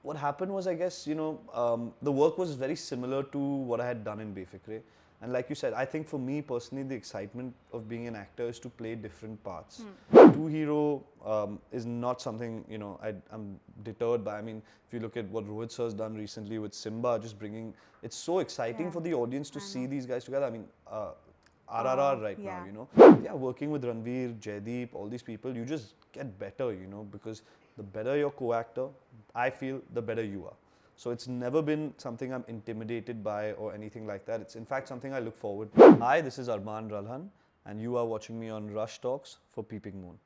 what happened was, I guess, the work was very similar to what I had done in Befikre. And like you said, I think for me personally, the excitement of being an actor is to play different parts. Two-hero is not something, I'm deterred by. I mean, if you look at what Rohit sir has done recently with Simba, just bringing, it's so exciting for the audience to see these guys together. I mean, RRR right now, Yeah, working with Ranveer, Jaideep, all these people, you just get better, because the better your co-actor, I feel, the better you are. So it's never been something I'm intimidated by or anything like that. It's in fact something I look forward to. Hi, this is Armaan Ralhan, and you are watching me on Rush Talks for Peeping Moon.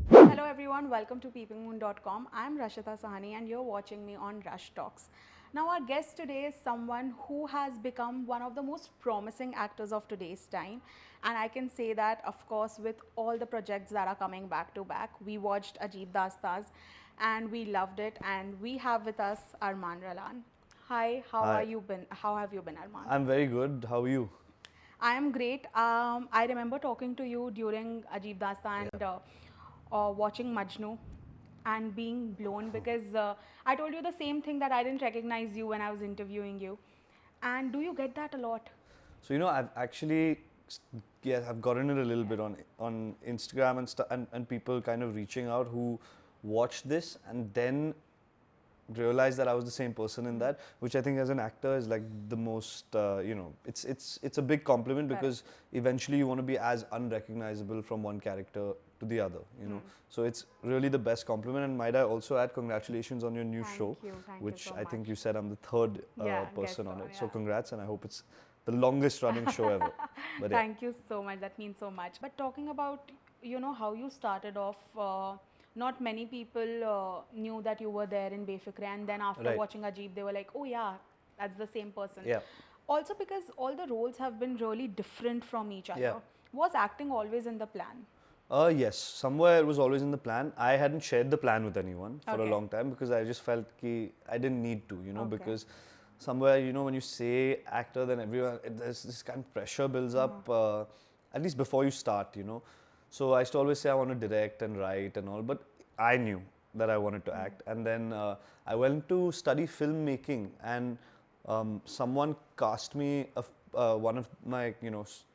Hello everyone, welcome to peepingmoon.com. I'm Rashita Sahni and you're watching me on Rush Talks. Now our guest today is someone who has become one of the most promising actors of today's time, and I can say that of course with all the projects that are coming back to back. We watched Ajeeb Dastas and we loved it, and we have with us Armaan Ralhan. Hi, Hi. How have you been, Armaan? I'm very good. How are you? I am great. I remember talking to you during Ajeeb Dasta and watching Majnu and being blown because I told you the same thing, that I didn't recognize you when I was interviewing you. And do you get that a lot? So I've actually, yeah, I've gotten it a little bit on Instagram and people kind of reaching out who watched this and then realized that I was the same person in that, which I think as an actor is like the most, it's a big compliment because eventually you want to be as unrecognizable from one character to the other, So it's really the best compliment. And might I also add congratulations on your new show, which I think you said I'm the third person on it. So congrats, and I hope it's the longest running show ever. But thank you so much. That means so much. But talking about, how you started off, not many people knew that you were there in Befikre, and then after watching Ajeeb, they were like, oh yeah, that's the same person. Yeah. Also because all the roles have been really different from each other. Yeah. Was acting always in the plan? Yes, somewhere it was always in the plan. I hadn't shared the plan with anyone for a long time because I just felt that I didn't need to, because somewhere, when you say actor, then everyone, there's this kind of pressure builds up, at least before you start, So I used to always say I want to direct and write and all, but I knew that I wanted to act. And then I went to study filmmaking, and someone cast me, one of my,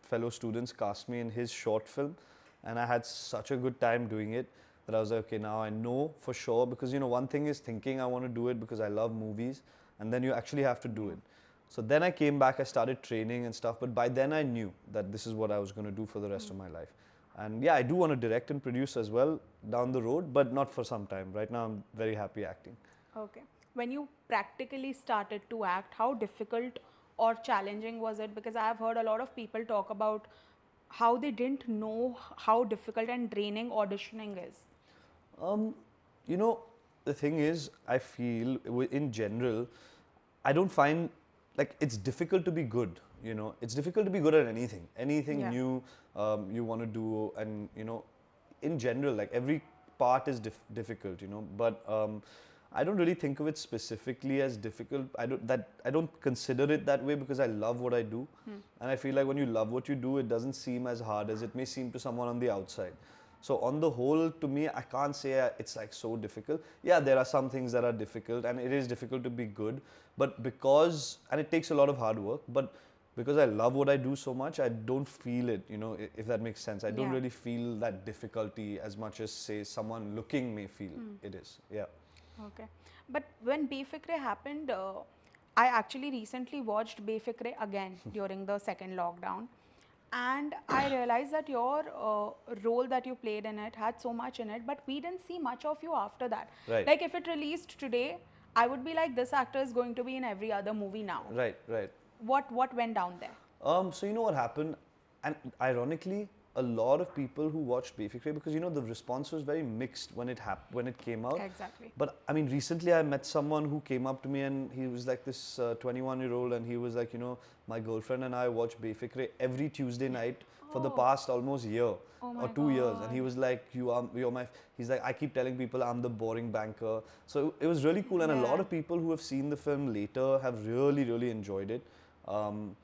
fellow students cast me in his short film. And I had such a good time doing it that I was like, okay, now I know for sure, because one thing is thinking I want to do it because I love movies, and then you actually have to do it. So then I came back, I started training and stuff, but by then I knew that this is what I was going to do for the rest of my life. And yeah, I do want to direct and produce as well down the road, but not for some time. Right now I'm very happy acting. Okay. When you practically started to act, how difficult or challenging was it? Because I have heard a lot of people talk about how they didn't know how difficult and draining auditioning is. The thing is, I feel in general, I don't find like it's difficult to be good. It's difficult to be good at anything new you want to do, and in general, like every part is difficult. But I don't really think of it specifically as difficult. I don't consider it that way because I love what I do, and I feel like when you love what you do, it doesn't seem as hard as it may seem to someone on the outside. So on the whole, to me, I can't say it's like so difficult. Yeah, there are some things that are difficult, and it is difficult to be good, but and it takes a lot of hard work, but because I love what I do so much, I don't feel it, if that makes sense. I don't really feel that difficulty as much as, say, someone looking may feel it is. Yeah. Okay. But when Befikre happened, I actually recently watched Befikre again during the second lockdown. And I realized that your role that you played in it had so much in it, but we didn't see much of you after that. Right. Like if it released today, I would be like, this actor is going to be in every other movie now. Right, right. What went down there? So you know what happened? And ironically, a lot of people who watched Befikre, because the response was very mixed when it came out. Exactly. But I mean, recently I met someone who came up to me, and he was like this 21-year-old, and he was like, my girlfriend and I watch Befikre every Tuesday night for the past almost year or 2 years, and he was like, you're my. He's like, I keep telling people I'm the boring banker. So it was really cool, and a lot of people who have seen the film later have really, really enjoyed it. And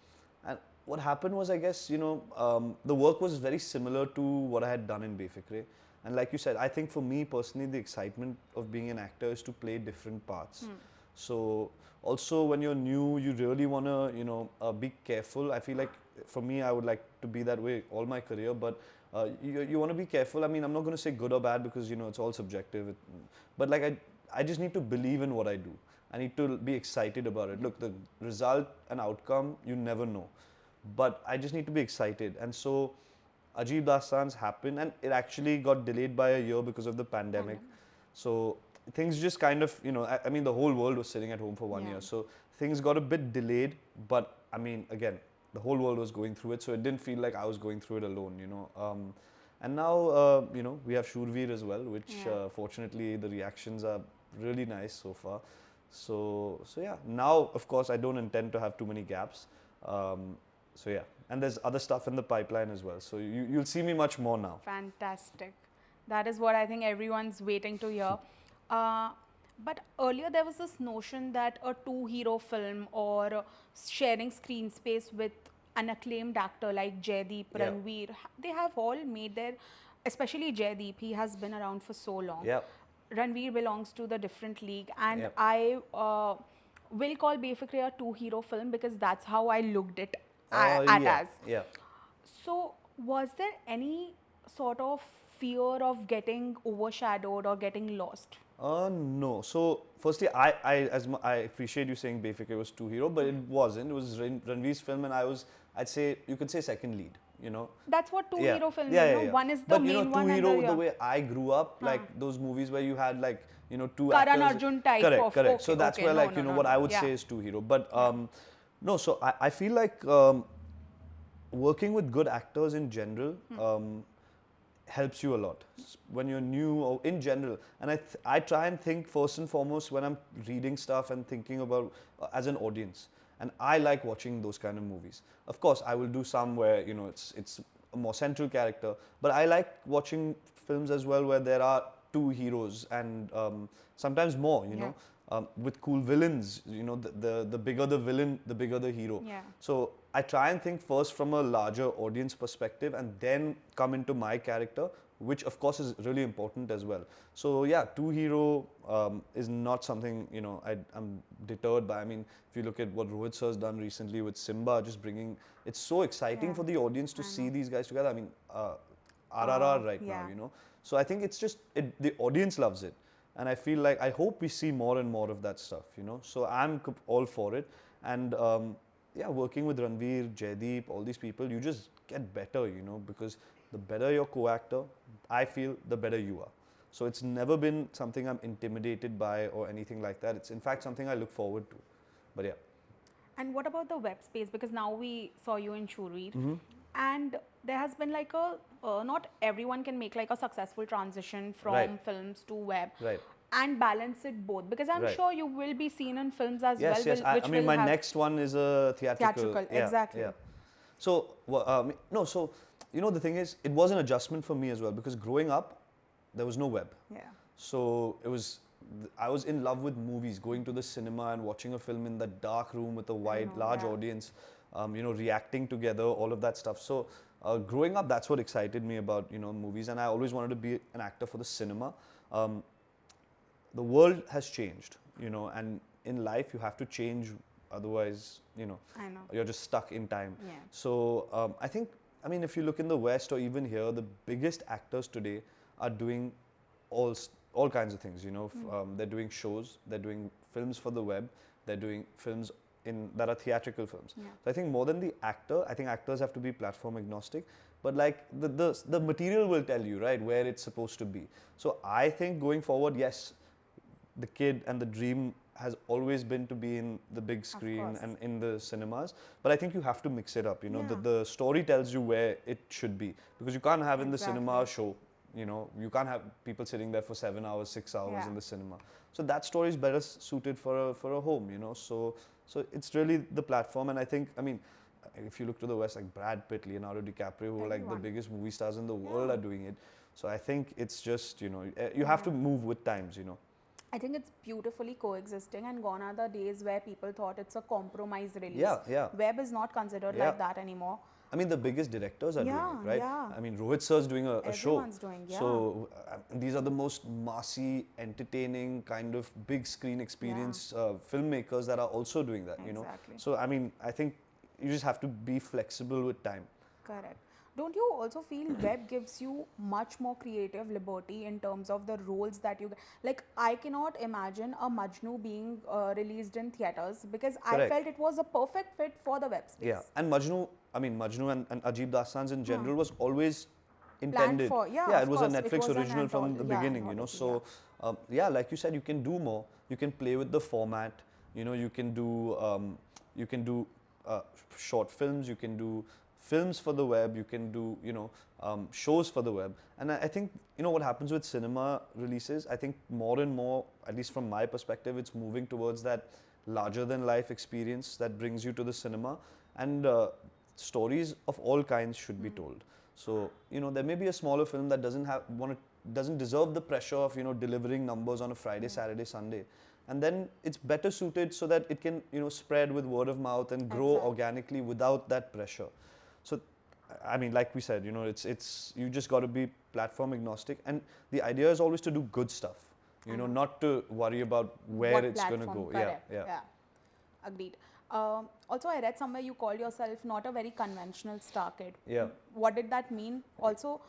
what happened was, I guess, the work was very similar to what I had done in Befikre. And like you said, I think for me personally, the excitement of being an actor is to play different parts. So also when you're new, you really want to, be careful. I feel like for me, I would like to be that way all my career, but you want to be careful. I mean, I'm not going to say good or bad because, it's all subjective. But like, I just need to believe in what I do. I need to be excited about it. Look, the result and outcome, you never know. But I just need to be excited. And so Ajib Dastan's happened, and it actually got delayed by a year because of the pandemic. So things just kind of, I mean, the whole world was sitting at home for 1 year. So things got a bit delayed, but I mean, again, the whole world was going through it. So it didn't feel like I was going through it alone, And now, we have Shurveer as well, which fortunately the reactions are really nice so far. So yeah, now, of course, I don't intend to have too many gaps. So yeah, and there's other stuff in the pipeline as well. So you'll see me much more now. Fantastic. That is what I think everyone's waiting to hear. But earlier there was this notion that a two-hero film or sharing screen space with an acclaimed actor like Jaideep, Ranveer, they have all made their, especially Jaideep, he has been around for so long. Yeah. Ranveer belongs to the different league, and I will call Befikre a two-hero film because that's how I looked it as. Yeah. So, was there any sort of fear of getting overshadowed or getting lost? No. So, firstly, I appreciate you saying Befikre was two-hero, but it wasn't. It was Ranveer's film, and I'd say, you could say second lead, That's what two-hero films Yeah. One is the but, main one and two-hero, the way I grew up, like those movies where you had like, two Karan actors. Arjun type correct, of. Correct. Okay, So that's where like, what I would say is two-hero. But no, so I feel like working with good actors in general helps you a lot when you're new or in general. And I try and think first and foremost when I'm reading stuff and thinking about as an audience. And I like watching those kind of movies. Of course, I will do some where, it's a more central character. But I like watching films as well where there are two heroes and sometimes more, with cool villains. The bigger the villain, the bigger the hero. Yeah. So I try and think first from a larger audience perspective and then come into my character, which of course is really important as well. So yeah, two-hero is not something, I'm deterred by. I mean, if you look at what Rohit sir has done recently with Simba, just bringing, it's so exciting for the audience to see these guys together. I mean, RRR right now, So I think it's just, the audience loves it. And I feel like, I hope we see more and more of that stuff, So I'm all for it. And yeah, working with Ranveer, Jaideep, all these people, you just get better, because the better your co-actor, I feel, the better you are. So it's never been something I'm intimidated by or anything like that. It's in fact something I look forward to. But yeah. And what about the web space? Because now we saw you in Shurveer. And there has been like not everyone can make like a successful transition from films to web. Right. And balance it both, because I'm sure you will be seen in films as well. Yes, I mean, my next one is a theatrical. Exactly. Yeah. So, no, so, the thing is, it was an adjustment for me as well, because growing up, there was no web. Yeah. So, I was in love with movies, going to the cinema and watching a film in that dark room with a large audience, reacting together, all of that stuff. So, growing up, that's what excited me about, movies, and I always wanted to be an actor for the cinema. The world has changed, and in life you have to change, otherwise, you're just stuck in time. Yeah. So I mean, if you look in the West or even here, the biggest actors today are doing all kinds of things. They're doing shows, they're doing films for the web, they're doing films that are theatrical films. Yeah. So I think more than the actor, I think actors have to be platform agnostic. But like the material will tell you, right, where it's supposed to be. So I think going forward, yes, the kid and the dream has always been to be in the big screen and in the cinemas. But I think you have to mix it up. The story tells you where it should be, because you can't have in the cinema a show. You can't have people sitting there for 7 hours, 6 hours in the cinema. So that story is better suited for a home. So it's really the platform. And I think, I mean, if you look to the West, like Brad Pitt, Leonardo DiCaprio, who are like the biggest movie stars in the world, are doing it. So I think it's just, you have to move with times, I think it's beautifully coexisting, and gone are the days where people thought it's a compromise release. Yeah. Web is not considered like that anymore. I mean, the biggest directors are doing Yeah, it, right? yeah. I mean, Rohit sir's doing a show. Everyone's doing, yeah. So these are the most massy, entertaining, kind of big screen experience filmmakers that are also doing that, you know. Exactly. So, I mean, I think you just have to be flexible with time. Correct. Don't you also feel web gives you much more creative liberty in terms of the roles that you like? I cannot imagine a Majnu being released in theaters because I Correct. felt it was a perfect fit for the web space. Yeah, and Majnu, I mean, Majnu and Ajib Dastans in general was always Planned intended. for, yeah, Yeah, of it was a course. It Netflix was an original from the yeah, beginning, you know. anthology, So, yeah, like you said, you can do more. You can play with the format. You know, you can do short films. You can do films for the web. You can do, you know, shows for the web. And I think, you know, what happens with cinema releases, I think more and more, at least from my perspective, it's moving towards that larger than life experience that brings you to the cinema. And stories of all kinds should be told. So, you know, there may be a smaller film that doesn't deserve the pressure of, you know, delivering numbers on a Friday, Saturday, Sunday. And then it's better suited so that it can, you know, spread with word of mouth and grow Exactly. organically without that pressure. So, I mean, like we said, you know, it's you just got to be platform agnostic, and the idea is always to do good stuff. You know, not to worry about where What it's going to platform, go. correct. Yeah. Agreed. Also, I read somewhere you call yourself not a very conventional star kid. Yeah. What did that mean? Also,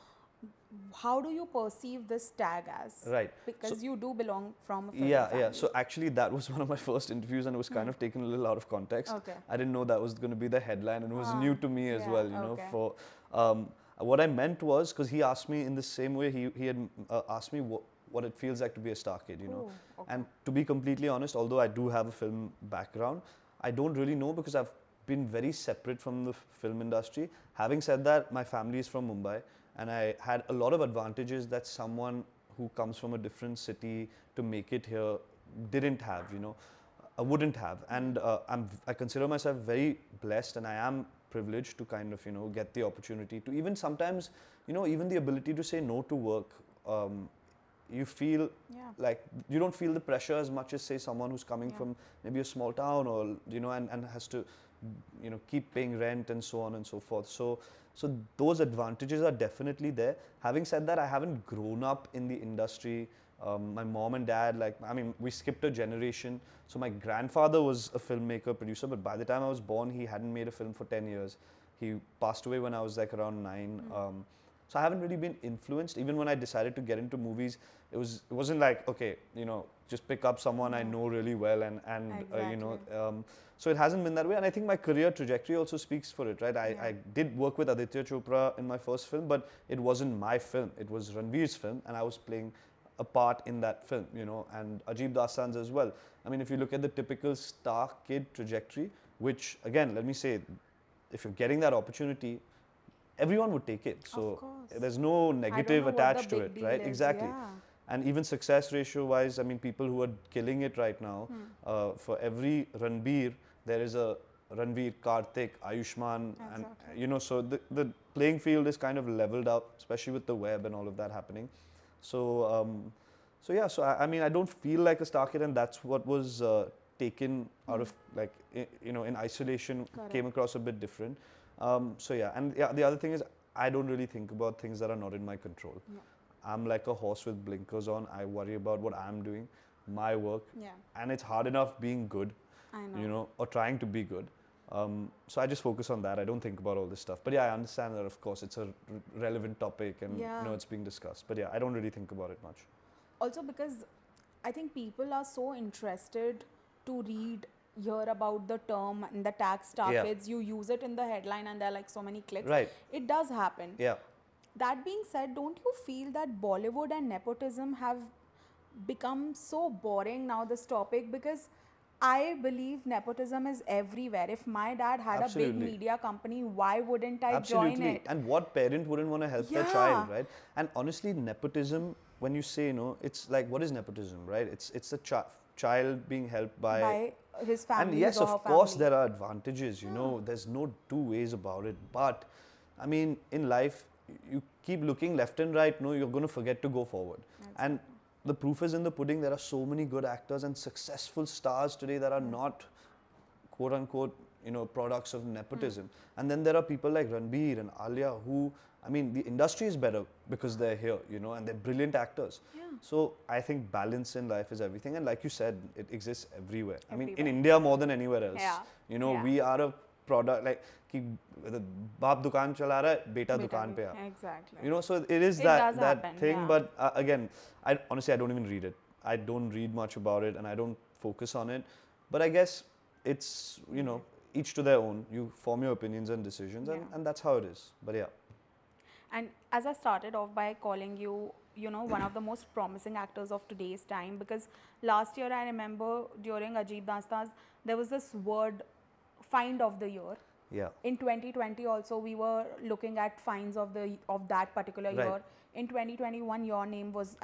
how do you perceive this tag as? Right. Because you do belong from a film Yeah, family. yeah. So actually, that was one of my first interviews, and it was kind of taken a little out of context. Okay. I didn't know that was going to be the headline, and it was new to me as yeah, well. You know, okay. for what I meant was because he asked me in the same way he had asked me what it feels like to be a star kid. You know, Ooh, okay. and to be completely honest, although I do have a film background, I don't really know because I've been very separate from the film industry. Having said that, my family is from Mumbai, and I had a lot of advantages that someone who comes from a different city to make it here didn't have, you know, wouldn't have. And I consider myself very blessed, and I am privileged to kind of, you know, get the opportunity to even sometimes, you know, even the ability to say no to work. You feel like you don't feel the pressure as much as, say, someone who's coming from maybe a small town, or, you know, and has to, you know, keep paying rent and so on and so forth. So those advantages are definitely there. Having said that, I haven't grown up in the industry. My mom and dad, like, I mean, we skipped a generation. So my grandfather was a filmmaker, producer, but by the time I was born, he hadn't made a film for 10 years. He passed away when I was like around 9. So I haven't really been influenced. Even when I decided to get into movies, it wasn't like, okay, you know, just pick up someone I know really well and you know, so it hasn't been that way. And I think my career trajectory also speaks for it, right? I did work with Aditya Chopra in my first film, but it wasn't my film. It was Ranveer's film, and I was playing a part in that film, you know, and Ajib Dastan's as well. I mean, if you look at the typical star kid trajectory, which again, let me say, if you're getting that opportunity, everyone would take it. So there's no negative attached to it, right? Exactly. Yeah. And even success ratio wise, I mean, people who are killing it right now, for every Ranbir, there is a Ranveer, Karthik, Ayushmann, and, you know, so the playing field is kind of leveled up, especially with the web and all of that happening. So, yeah, so I mean, I don't feel like a star kid, and that's what was taken out of, like, you know, in isolation, came across a bit different. So yeah, and yeah, the other thing is, I don't really think about things that are not in my control. I'm like a horse with blinkers on. I worry about what I'm doing, my work, and it's hard enough being good, you know, or trying to be good. So I just focus on that. I don't think about all this stuff. But yeah, I understand that, of course, it's a relevant topic, and, you know, it's being discussed. But yeah, I don't really think about it much. Also, because I think people are so interested to hear about the term and the tag star kids. You use it in the headline, and there are like so many clicks. Right. It does happen. Yeah. That being said, don't you feel that Bollywood and nepotism have become so boring now, this topic? Because I believe nepotism is everywhere. If my dad had a big media company, why wouldn't I join it? And what parent wouldn't want to help their child, right? And honestly, nepotism, when you say, you know, it's like, what is nepotism, right? It's a child being helped by his family. And yes, of course, there are advantages, you know, there's no two ways about it. But, I mean, in life, you keep looking left and right, no, you're going to forget to go forward. And the proof is in the pudding. There are so many good actors and successful stars today that are not, quote unquote, products of nepotism. And then there are people like Ranbir and Alia who, I mean, the industry is better because they're here, and they're brilliant actors. Yeah. So I think balance in life is everything. And like you said, it exists everywhere. I mean, in Everywhere. India more than anywhere else. Yeah. Yeah. We are a product like कि बाप दुकान चला रहा है, बेटा दुकान पे आ. Exactly. So it is It that does happen, thing. yeah. But again, honestly, I don't even read it. I don't read much about it, and I don't focus on it. But I guess it's each to their own. You form your opinions and decisions, Yeah. and that's how it is. But yeah. And as I started off by calling you, one of the most promising actors of today's time, because last year I remember during Ajeeb Dastaans, there was this word, find of the year. Yeah. In 2020 also, we were looking at finds of that particular Right. year. In 2021, your name was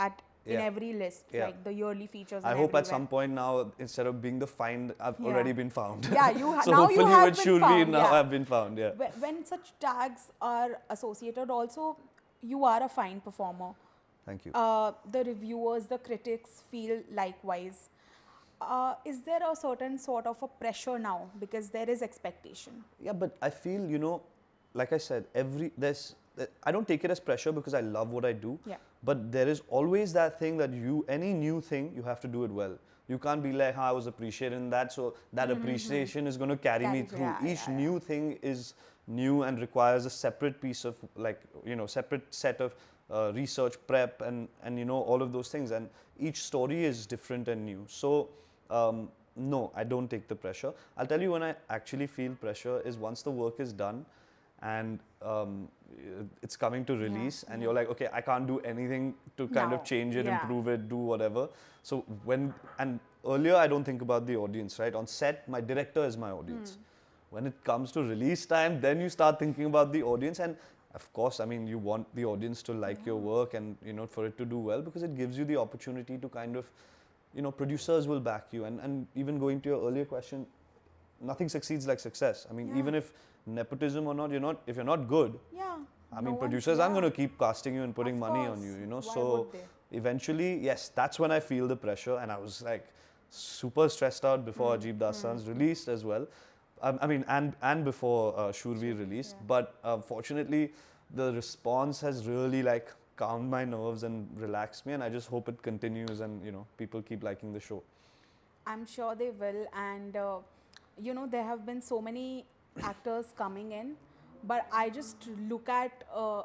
in Yeah. every list, Yeah. like the yearly features. I and hope at everywhere. some point now, instead of being the find, I've Yeah. already been found. Yeah, so now hopefully you have with been Shurvi found, now yeah. I've been found. Yeah. When such tags are associated, also you are a fine performer. Thank you. The reviewers, the critics feel likewise. Is there a certain sort of a pressure now because there is expectation? Yeah, but I feel, like I said, I don't take it as pressure because I love what I do. Yeah. But there is always that thing that any new thing, you have to do it well. You can't be like, I was appreciating that, so that appreciation is going to carry me through. Yeah, Each new thing is new and requires a separate piece of, separate set of research, prep, and all of those things. And each story is different and new. So, no, I don't take the pressure. I'll tell you when I actually feel pressure is once the work is done and it's coming to release, and you're like, okay, I can't do anything to kind of change it, improve it, do whatever. So and earlier I don't think about the audience, right? On set, my director is my audience. When it comes to release time, then you start thinking about the audience. And of course, I mean, you want the audience to like your work and, for it to do well, because it gives you the opportunity to kind of, producers will back you. And even going to your earlier question, nothing succeeds like success. I mean, even if nepotism or not, if you're not good, I mean, producers aren't going to keep casting you and putting money on you, Why So would they? eventually, yes, that's when I feel the pressure. And I was like super stressed out before Ajeeb Dastaans released as well. I mean, and before Shurvi released. But fortunately, the response has really like calmed my nerves and relaxed me. And I just hope it continues and, people keep liking the show. I'm sure they will. And, there have been so many actors coming in, but I just look at a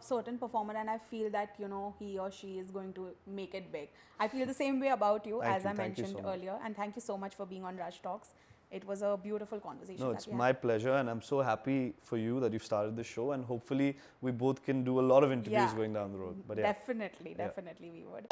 certain performer and I feel that, he or she is going to make it big. I feel the same way about you, Thank as you. I Thank you mentioned so much. earlier. And thank you so much for being on Rush Talks. It was a beautiful conversation. No, it's my pleasure, and I'm so happy for you that you've started the show, and hopefully we both can do a lot of interviews going down the road. But yeah. Definitely we would.